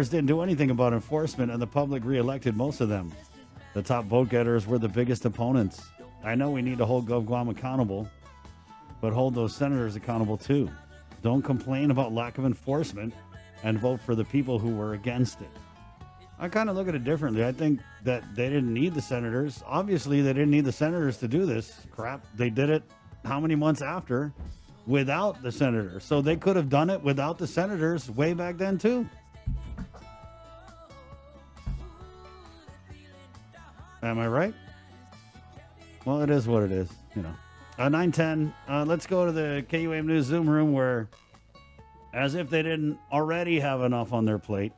didn't do anything about enforcement, and the public reelected most of them. The top vote getters were the biggest opponents. I know we need to hold GovGuam accountable, but hold those senators accountable too. Don't complain about lack of enforcement and vote for the people who were against it. I kind of look at it differently. I think that they didn't need the senators. Obviously, they didn't need the senators to do this crap. They did it how many months after without the senators? So they could have done it without the senators way back then too. Am I right? Well, it is what it is, you know. 910, let's go to the KUAM News Zoom room where, as if they didn't already have enough on their plate,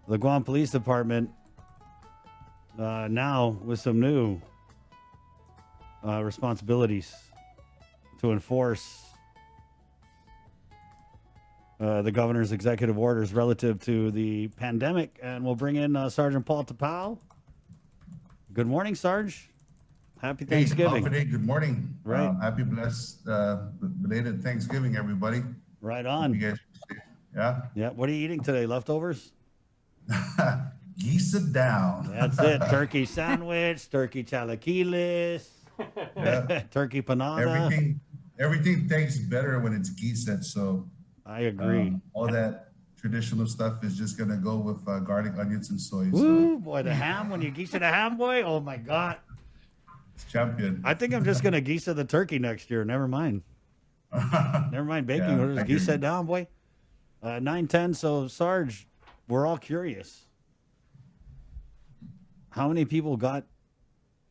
the Guam Police Department now with some new responsibilities to enforce the governor's executive orders relative to the pandemic. And we'll bring in Sergeant Paul Tapao. Good morning, Sarge. Happy Thanksgiving. Hey, good morning. Right. Happy blessed belated Thanksgiving, everybody. Right on. You guys, yeah. Yeah. What are you eating today? Leftovers? Geese it down. That's it. Turkey sandwich, turkey chilaquiles, Yeah. turkey panada. Everything tastes better when it's geese it. So I agree. All that traditional stuff is just gonna go with garlic, onions, and soy. Woo, boy, the ham, when you geese it a ham, boy, oh my God. It's champion. I think I'm just going to geese the turkey next year. Never mind. Never mind baking. Yeah, We'll just geese it down, boy. 910. So, Sarge, we're all curious. How many people got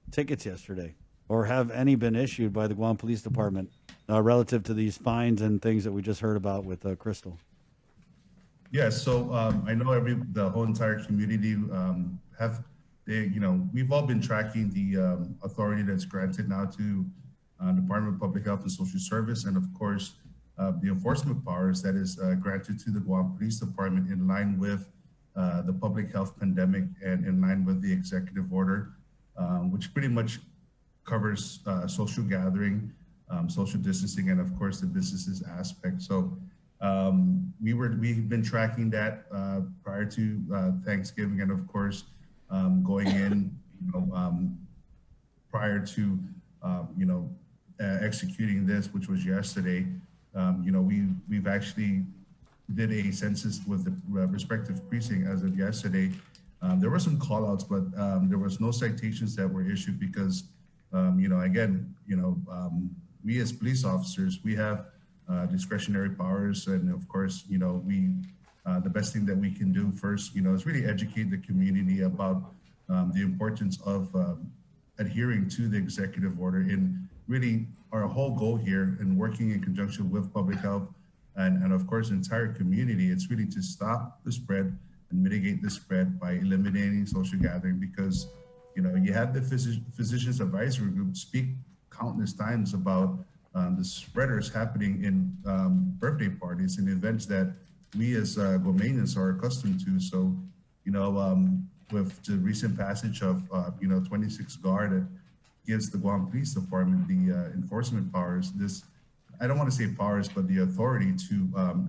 tickets yesterday? Or have any been issued by the Guam Police Department relative to these fines and things that we just heard about with Crystal? Yeah, so I know the whole entire community we've all been tracking the authority that's granted now to Department of Public Health and Social Service, and of course, the enforcement powers that is granted to the Guam Police Department in line with the public health pandemic and in line with the executive order, which pretty much covers social gathering, social distancing, and of course the businesses aspect. So we've been tracking that prior to Thanksgiving, and of course going in, prior to executing this, which was yesterday. We've actually did a census with the respective precinct as of yesterday. There were some call outs, but there was no citations that were issued because, we as police officers, we have discretionary powers. And of course, the best thing that we can do first, is really educate the community about the importance of adhering to the executive order. In really our whole goal here in working in conjunction with public health and of course, the entire community, it's really to stop the spread and mitigate the spread by eliminating social gathering, because, you had the physicians advisory group speak countless times about the spreaders happening in birthday parties and events that we as Guamanians are accustomed to. So, with the recent passage of, 26 GAR that gives the Guam Police Department the enforcement powers, I don't want to say powers, but the authority to,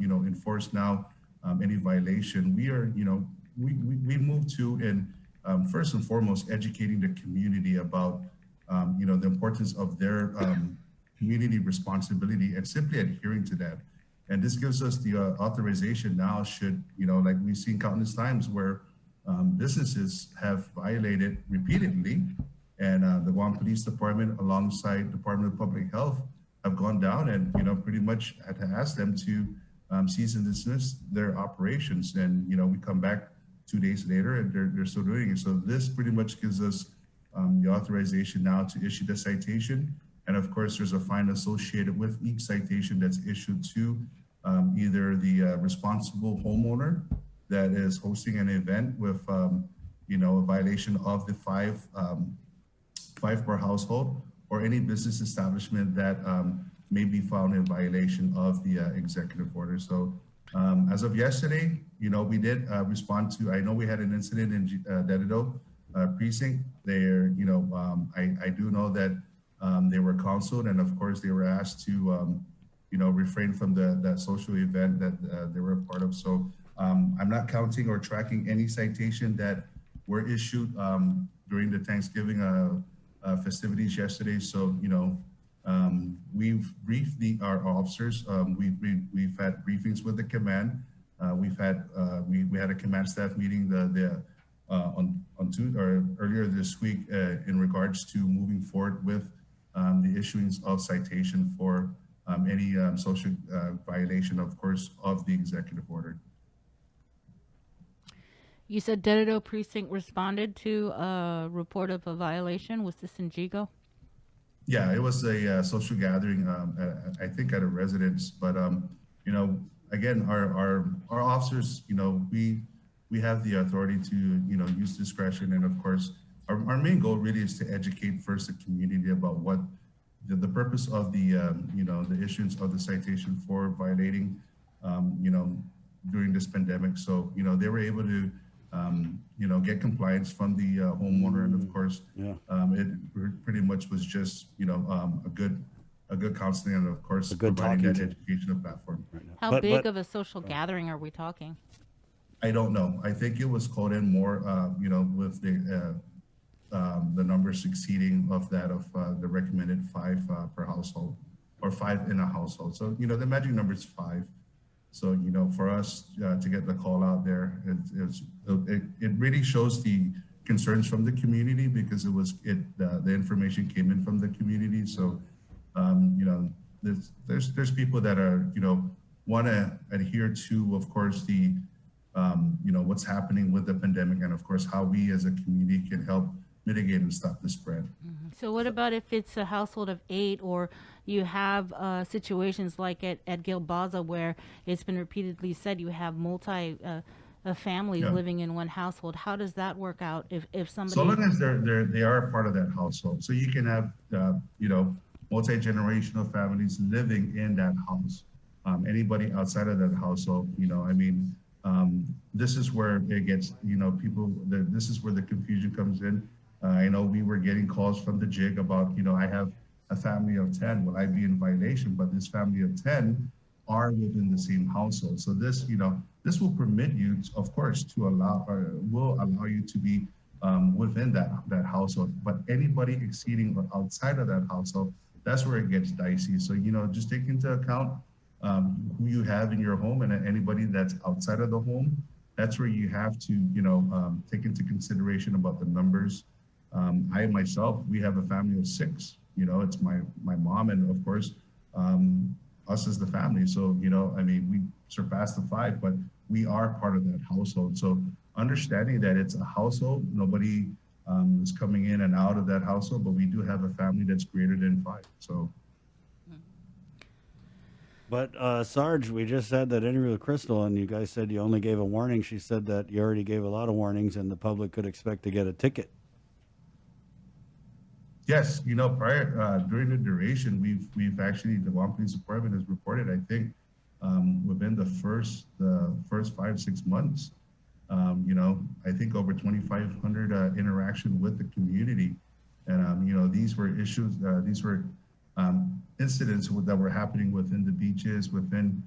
enforce now any violation. We are, we move to, and first and foremost, educating the community about, the importance of their community responsibility and simply adhering to that. And this gives us the authorization now should, like we've seen countless times where businesses have violated repeatedly, and the Guam Police Department alongside Department of Public Health have gone down and, pretty much had to ask them to cease and dismiss their operations. And, we come back 2 days later and they're still doing it. So this pretty much gives us the authorization now to issue the citation. And of course, there's a fine associated with each citation that's issued to either the responsible homeowner that is hosting an event with, a violation of the five per household, or any business establishment that may be found in violation of the executive order. So as of yesterday, we did respond to, I know we had an incident in Dedido precinct there. I do know that they were counseled, and of course they were asked to, refrain from that social event that they were a part of. So I'm not counting or tracking any citation that were issued during the Thanksgiving festivities yesterday. So, we've briefed our officers. We've had briefings with the command. We had a command staff meeting earlier this week in regards to moving forward with the issuance of citation for any social violation, of course, of the executive order. You said Dededo Precinct responded to a report of a violation. Was this in Jigo? Yeah, it was a social gathering, I think at a residence. But again, our officers, we have the authority to use discretion, and of course, our main goal really is to educate first the community about what the purpose of the the issuance of the citation for violating during this pandemic. So they were able to get compliance from the homeowner, and of course, it pretty much was just a good counseling, and of course, a good providing that talking to. educational platform. Right now. How big of a social gathering are we talking? I don't know. I think it was called in more, with the numbers exceeding of that of the recommended 5 per household, or 5 in a household. So the magic number is 5. So for us to get the call out there, it really shows the concerns from the community, because the information came in from the community. So there's people that are want to adhere to, of course, the what's happening with the pandemic, and of course how we as a community can help mitigate and stop the spread. Mm-hmm. So what about if it's a household of 8, or you have situations like at Gilbaza, where it's been repeatedly said you have families living in one household? How does that work out if somebody? So long as they are a part of that household, so you can have multi-generational families living in that house. Anybody outside of that household, this is where it gets, this is where the confusion comes in. I know we were getting calls from the JIG about, I have a family of 10, will I be in violation? But this family of 10 are within the same household. So this, this will permit you, of course, will allow you to be within that household. But anybody exceeding or outside of that household, that's where it gets dicey. So, just take into account who you have in your home, and anybody that's outside of the home. That's where you have to, take into consideration about the numbers. I myself, we have a family of 6. It's my mom, and of course, us as the family. So, we surpassed the 5, but we are part of that household. So understanding that it's a household, nobody is coming in and out of that household, but we do have a family that's greater than 5. So. But Sarge, we just had that interview with Crystal, and you guys said you only gave a warning. She said that you already gave a lot of warnings, and the public could expect to get a ticket. Yes, prior during the duration, we've actually, the Guam Police Department has reported, I think, within the first 5-6 months, I think over 2,500 interaction with the community, and these were issues, these were incidents that were happening within the beaches, within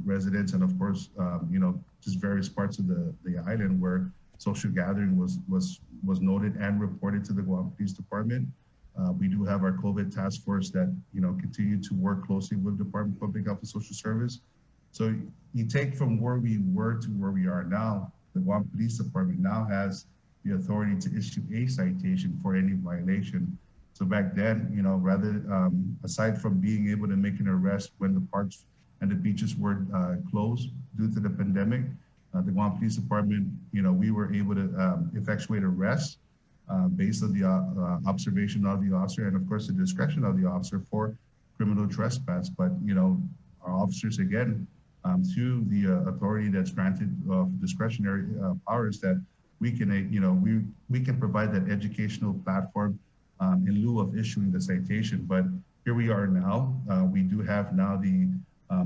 residents, and of course, just various parts of the island where social gathering was noted and reported to the Guam Police Department. We do have our COVID task force that continue to work closely with Department of Public Health and Social Service. So you take from where we were to where we are now, the Guam Police Department now has the authority to issue a citation for any violation. So back then, rather aside from being able to make an arrest when the parks and the beaches were closed due to the pandemic, the Guam Police Department, we were able to effectuate arrests based on the observation of the officer, and of course the discretion of the officer for criminal trespass. But our officers, again, through the authority that's granted of discretionary powers, that we can we can provide that educational platform in lieu of issuing the citation. But here we are now. We do have now the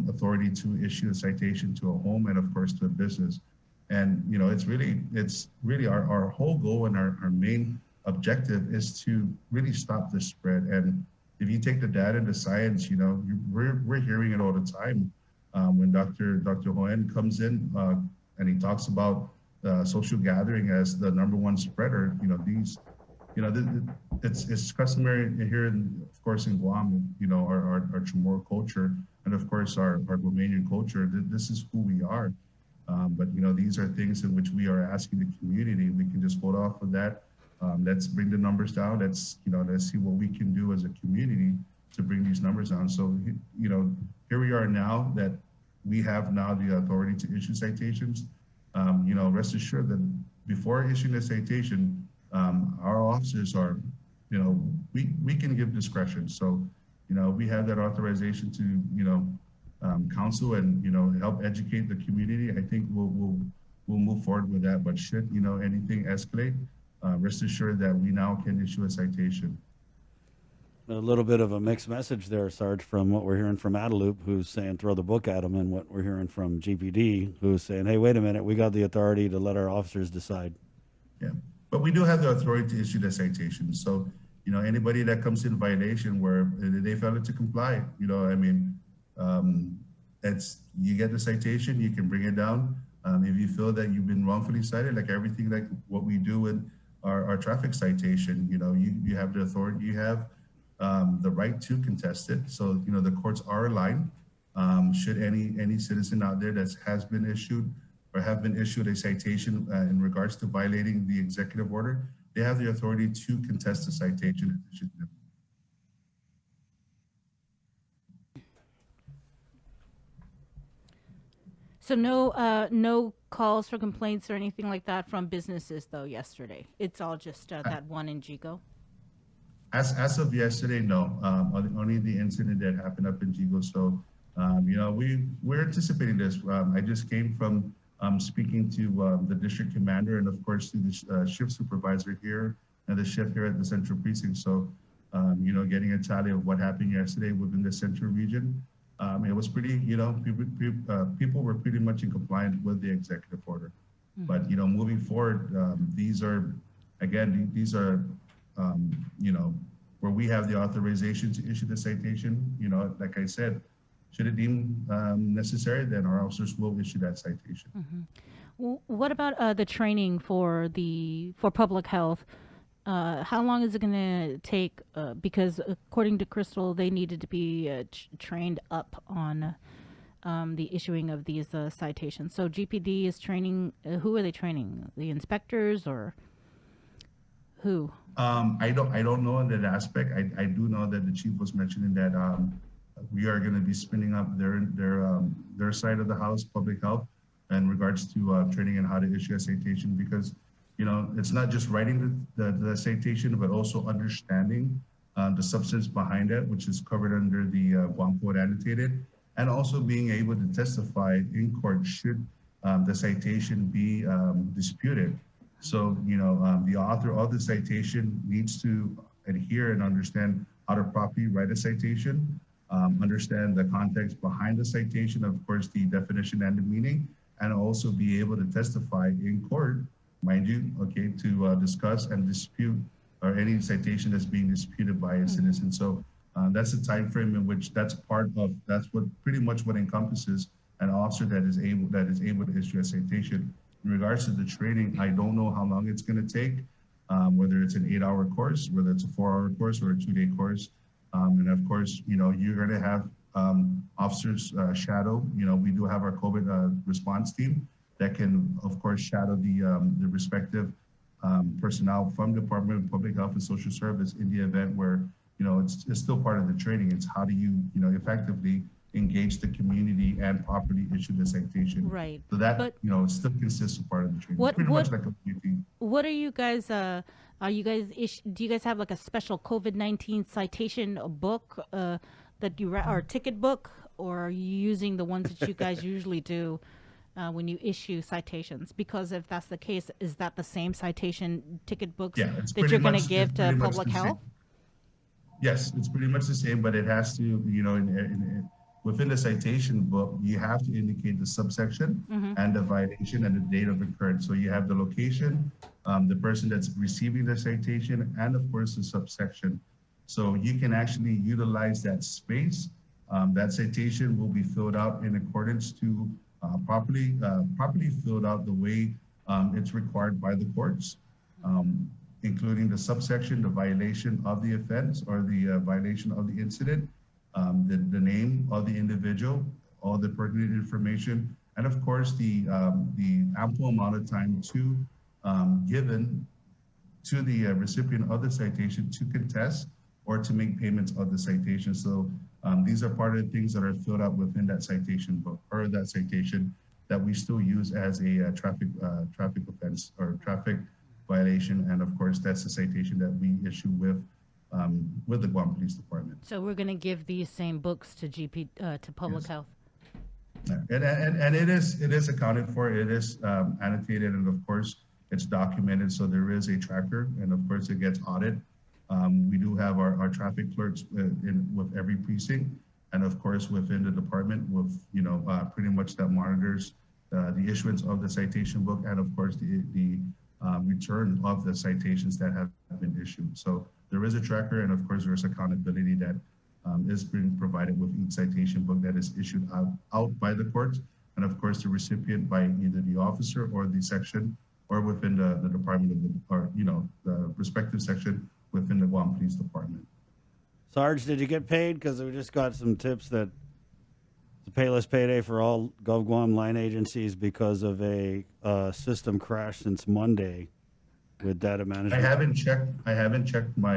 authority to issue a citation to a home and of course to a business. And it's really our whole goal and our main objective is to really stop this spread. And if you take the data and the science, we're hearing it all the time. when Dr. Hoen comes in and he talks about social gathering as the #1 spreader, it's customary here, of course, in Guam, our Chamorro culture, and of course our Romanian culture. This is who we are. But these are things in which we are asking the community. We can just hold off of that. Let's bring the numbers down. Let's see what we can do as a community to bring these numbers down. So here we are now that we have now the authority to issue citations. Rest assured that before issuing a citation, our officers are, we can give discretion. So, we have that authorization to, counsel and, help educate the community. I think we'll move forward with that. But should, anything escalate, rest assured that we now can issue a citation. A little bit of a mixed message there, Sarge, from what we're hearing from Adelup, who's saying throw the book at them, and what we're hearing from GPD, who's saying, hey, wait a minute, we got the authority to let our officers decide. Yeah, but we do have the authority to issue the citation. So, anybody that comes in violation where they fail to comply, it's, you get the citation, you can bring it down. If you feel that you've been wrongfully cited, like everything like what we do in our traffic citation, you have the authority, you have the right to contest it. So, the courts are aligned. Should any citizen out there that has been issued or have been issued a citation in regards to violating the executive order, they have the authority to contest the citation. So no calls for complaints or anything like that from businesses though yesterday. It's all just that one in Gigo. As of yesterday, no. Only the incident that happened up in Gigo. So, we're anticipating this. I just came from speaking to the district commander and, of course, to the shift supervisor here and the shift here at the Central Precinct. So, getting a tally of what happened yesterday within the Central region. It was pretty, people were pretty much in compliance with the executive order. Mm-hmm. But, moving forward, these are, where we have the authorization to issue the citation, like I said, should it deem necessary, then our officers will issue that citation. Mm-hmm. Well, what about the training for public health? How long is it going to take? Because according to Crystal, they needed to be trained up on the issuing of these citations. So GPD is training. Who are they training? The inspectors or who? I don't know in that aspect. I do know that the chief was mentioning that we are going to be spinning up their side of the house, public health, in regards to training and how to issue a citation, because it's not just writing the citation, but also understanding the substance behind it, which is covered under the Guam Code annotated, and also being able to testify in court should the citation be disputed. So, the author of the citation needs to adhere and understand how to properly write a citation, understand the context behind the citation, of course, the definition and the meaning, and also be able to testify in court, mind you, to discuss and dispute or any citation that's being disputed by a citizen. So that's the time frame in which that's what pretty much what encompasses an officer that is able to issue a citation. In regards to the training, I don't know how long it's going to take, whether it's an 8-hour course, whether it's a 4-hour course or a 2-day course. And of course, you're going to have officers shadow. We do have our COVID response team that can, of course, shadow the respective personnel from Department of Public Health and Social Service in the event where, it's still part of the training. It's how do you, effectively engage the community and properly issue the citation. Right. So that, it still consists of part of the training. Pretty much like a PT. What are you guys, do you guys have like a special COVID-19 citation book that you or ticket book, or are you using the ones that you guys usually do when you issue citations? Because if that's the case, is that the same citation ticket books that you're going to give to public health? Yes, it's pretty much the same, but it has to, within the citation book, you have to indicate the subsection and the violation and the date of occurrence. So you have the location, the person that's receiving the citation, and of course the subsection. So you can actually utilize that space That citation will be filled out in accordance to properly filled out the way it's required by the courts, including the subsection, the violation of the offense or the violation of the incident, the name of the individual, all the pertinent information, and of course the ample amount of time to given to the recipient of the citation to contest or to make payments of the citation. So these are part of the things that are filled out within that citation book or that citation that we still use as a traffic offense or traffic violation. And of course, that's the citation that we issue with the Guam Police Department. So we're going to give these same books to to Public Health. And it is accounted for. It is annotated, and of course, it's documented. So there is a tracker, and of course, it gets audited. We do have our traffic clerks with every precinct, and of course within the department with pretty much that monitors the issuance of the citation book and of course the return of the citations that have been issued. So there is a tracker, and of course there's accountability that is being provided with each citation book that is issued out by the courts, and of course the recipient by either the officer or the section or within the department of the respective section within the Guam Police Department. Sarge, did you get paid? Because we just got some tips that it's a payless payday for all GovGuam line agencies because of a system crash since Monday with data management. I haven't checked my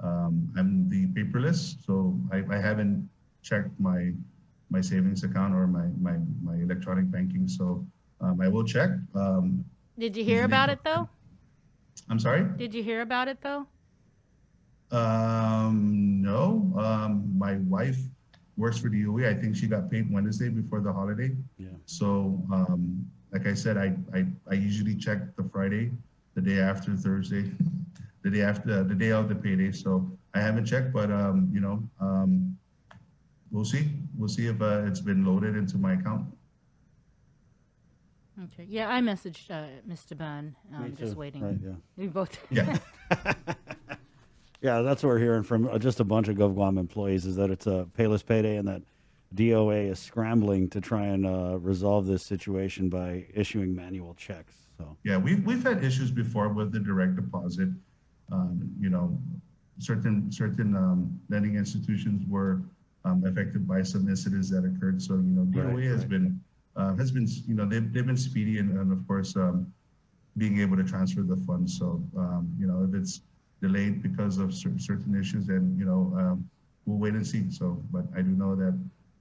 I'm the paperless, so I haven't checked my savings account or my electronic banking. So I will check. Did you hear about it though? I'm sorry? Did you hear about it though? No. My wife works for the UE. I think she got paid Wednesday before the holiday. Yeah. So, like I said, I usually check the Friday, the day after Thursday, the day of the payday. So I haven't checked, but we'll see. We'll see if it's been loaded into my account. Okay. Yeah, I messaged Mr. Bunn. Me Just too. waiting. Right, yeah. We both. Yeah. Yeah, that's what we're hearing from just a bunch of GovGuam employees is that it's a payless payday and that DOA is scrambling to try and resolve this situation by issuing manual checks. So Yeah, we've had issues before with the direct deposit. Certain lending institutions were affected by some incidents that occurred. So DOA has been they've been speedy and of course being able to transfer the funds. So if it's delayed because of certain issues, then we'll wait and see. So, but I do know that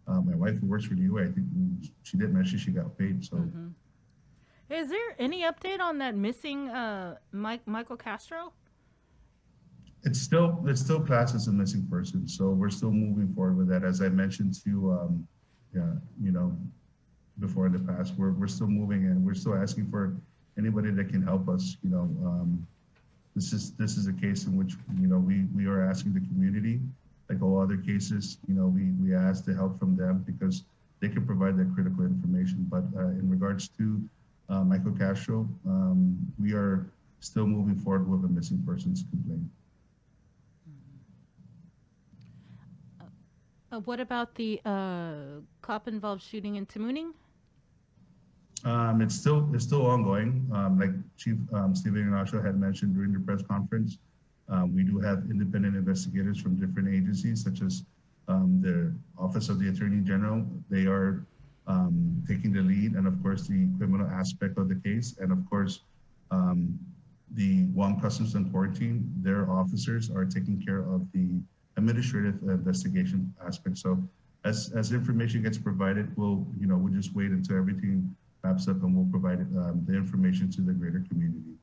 my wife who works for the UA, I think she did mention she got paid. So, Is there any update on that missing Michael Castro? It's still classed as a missing person. So we're still moving forward with that. As I mentioned to before in the past, we're still moving and we're still asking for anybody that can help us. This is a case in which we are asking the community, like all other cases, we ask the help from them because they can provide that critical information. But in regards to Michael Castro, we are still moving forward with a missing persons complaint. What about the cop-involved shooting in Tamuning? It's still ongoing. Like Chief Stephen Ignacio had mentioned during the press conference, we do have independent investigators from different agencies, such as the Office of the Attorney General. They are taking the lead, and of course the criminal aspect of the case, and of course the Guam Customs and Quarantine. Their officers are taking care of the administrative investigation aspect. So as information gets provided, we'll just wait until everything wraps up and we'll provide the information to the greater community.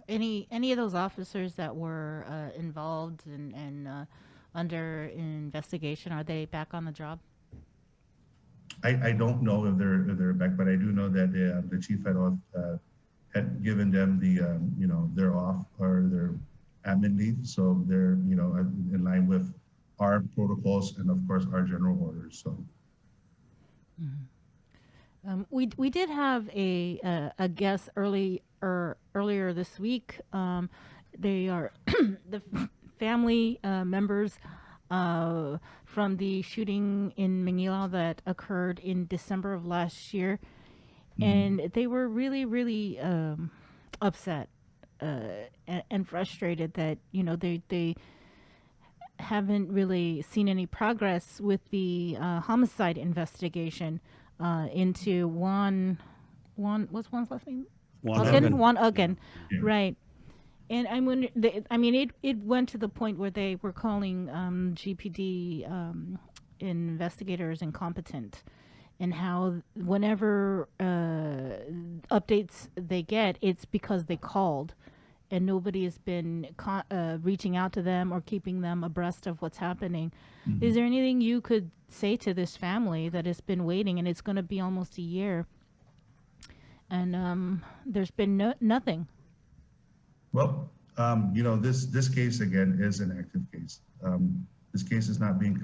Any of those officers that were involved and under investigation, are they back on the job? I don't know if they're back, but I do know that the chief had given them their off or their admin leave, so they're in line with our protocols and of course our general orders. So. We did have a guest earlier this week. They are the family members from the shooting in Manila that occurred in December of last year, and they were really, really upset and frustrated that they haven't really seen any progress with the homicide investigation into what's one's last name? Juan Uggan, Yeah. right? And I wonder, I mean, it went to the point where they were calling GPD investigators incompetent, and how whenever updates they get, it's because they called, and nobody has been reaching out to them or keeping them abreast of what's happening. Is there anything you could say to this family that has been waiting, and it's going to be almost a year, and there's been nothing? Well, this case again is an active case. This case is not being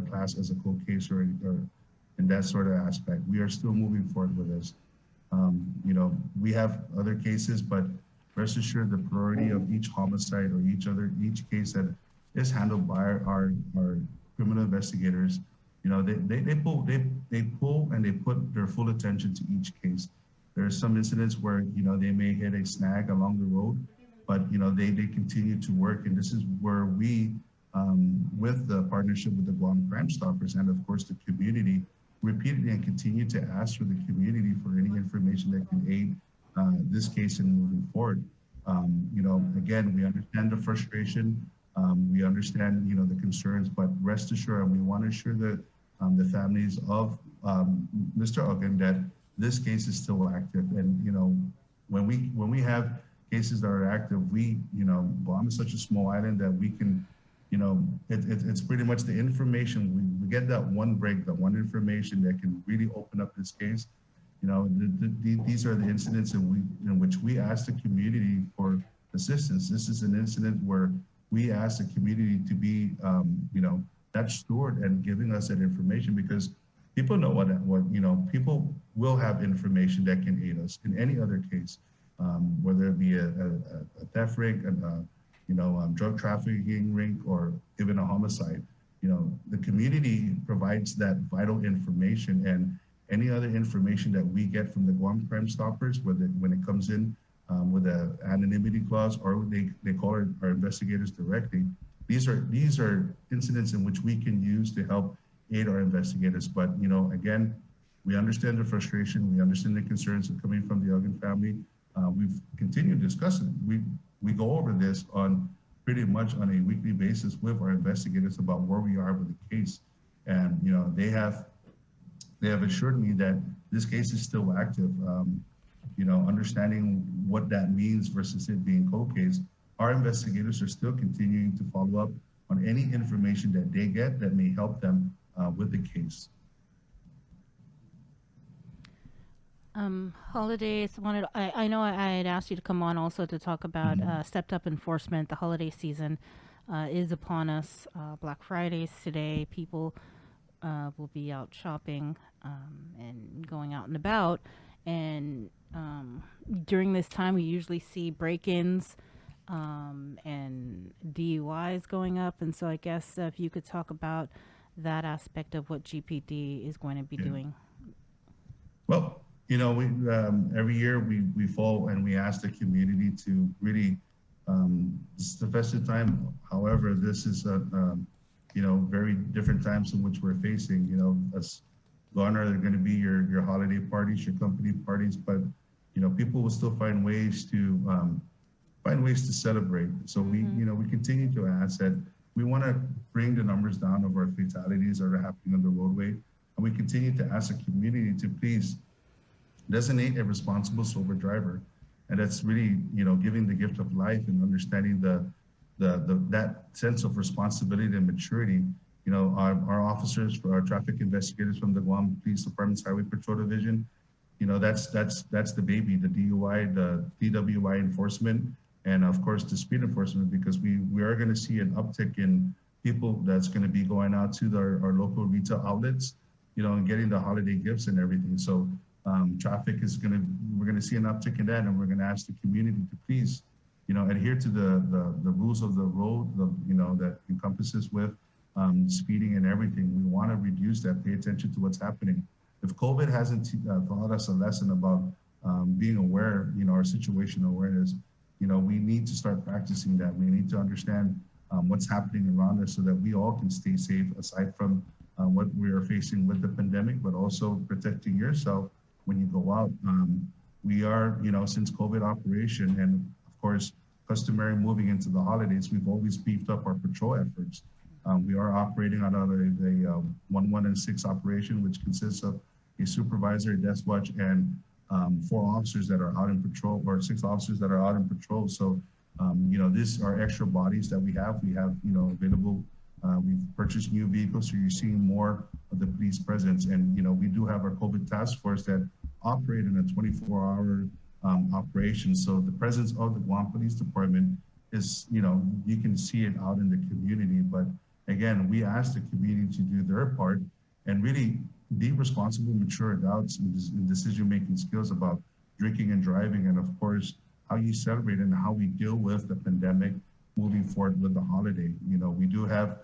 classed as a cold case or in that sort of aspect. We are still moving forward with this. We have other cases, but rest assured the priority of each homicide or each case that is handled by our criminal investigators, they pull and they put their full attention to each case. There are some incidents where they may hit a snag along the road, but they continue to work, and this is where we, with the partnership with the Guam Crime Stoppers and of course the community, repeatedly and continue to ask for the community for any information that can aid this case in moving forward. Again, we understand the frustration, we understand the concerns, but rest assured, we want to assure the families of Mr. Uggan that this case is still active. And when we have cases that are active, Guam is such a small island that we can, it's pretty much the information. We get that one break, that one information that can really open up this case. These are the incidents in which we ask the community for assistance. This is an incident where we ask the community to be, that steward and giving us that information, because people know what people will have information that can aid us in any other case, whether it be a theft ring, drug trafficking ring, or even a homicide. The community provides that vital information, and any other information that we get from the Guam Crime Stoppers, when it comes in with an anonymity clause, or they call our investigators directly, these are incidents in which we can use to help aid our investigators. But again, we understand the frustration, we understand the concerns that are coming from the Uggan family. We've continued discussing. We go over this on pretty much on a weekly basis with our investigators about where we are with the case, and they have assured me that this case is still active. Understanding what that means versus it being cold case, our investigators are still continuing to follow up on any information that they get that may help them with the case. Holidays. I know I had asked you to come on also to talk about stepped up enforcement. The holiday season is upon us. Black Friday's today. People will be out shopping and going out and about. And during this time, we usually see break-ins and DUIs going up. And so I guess if you could talk about that aspect of what GPD is going to be doing. Well, we every year we fall and we ask the community to really, this is the festive time. However, this is a very different times in which we're facing. As gone are going to be your holiday parties, your company parties, but people will still find ways to celebrate. So we continue to ask that we want to bring the numbers down of our fatalities that are happening on the roadway, and we continue to ask the community to please designate a responsible sober driver, and that's really giving the gift of life and understanding that sense of responsibility and maturity. Our officers, our traffic investigators from the Guam Police Department's Highway Patrol Division, that's the baby, the DUI, the DWI enforcement, and of course the speed enforcement, because we are going to see an uptick in people that's going to be going out to our local retail outlets, and getting the holiday gifts and everything. So traffic we're going to see an uptick in that, and we're going to ask the community to please, adhere to the rules of the road, that encompasses with speeding and everything. We want to reduce that, pay attention to what's happening. If COVID hasn't taught us a lesson about being aware, our situational awareness, we need to start practicing that. We need to understand what's happening around us so that we all can stay safe, aside from what we are facing with the pandemic, but also protecting yourself when you go out. We are, since COVID operation and of course, customary moving into the holidays, we've always beefed up our patrol efforts. We are operating out of a 1, and 6 operation, which consists of a supervisor, a desk watch, and 4 officers that are out in patrol, or 6 officers that are out in patrol. So, these are extra bodies that we have. We have, available. We've purchased new vehicles, so you're seeing more of the police presence. And, we do have our COVID task force that operate in a 24-hour operation. So the presence of the Guam Police Department is, you can see it out in the community. But again, we ask the community to do their part and really be responsible, mature adults in decision-making skills about drinking and driving, and of course, how you celebrate and how we deal with the pandemic moving forward with the holiday. We do have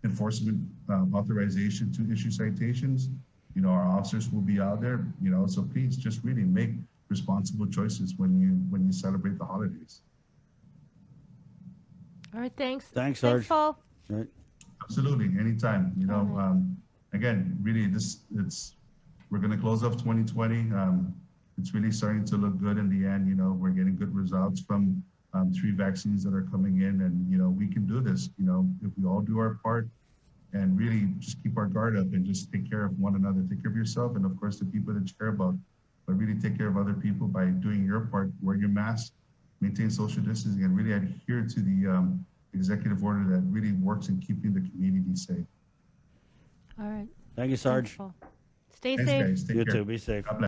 enforcement authorization to issue citations. Our officers will be out there, so please just really make responsible choices when you celebrate the holidays. All right, thanks. Thanks, Sarge. Thanks, Paul. Right. Absolutely, anytime. Again, really, we're going to close off 2020. It's really starting to look good in the end. We're getting good results from 3 vaccines that are coming in, and we can do this. If we all do our part and really just keep our guard up and just take care of one another, take care of yourself, and of course the people that you care about, but really take care of other people by doing your part, wear your mask, maintain social distancing, and really adhere to the executive order that really works in keeping the community safe. All right. Thank you, Sarge. Thanks, Paul. Stay Thanks, safe. guys. Take You care. too. Be safe. God bless.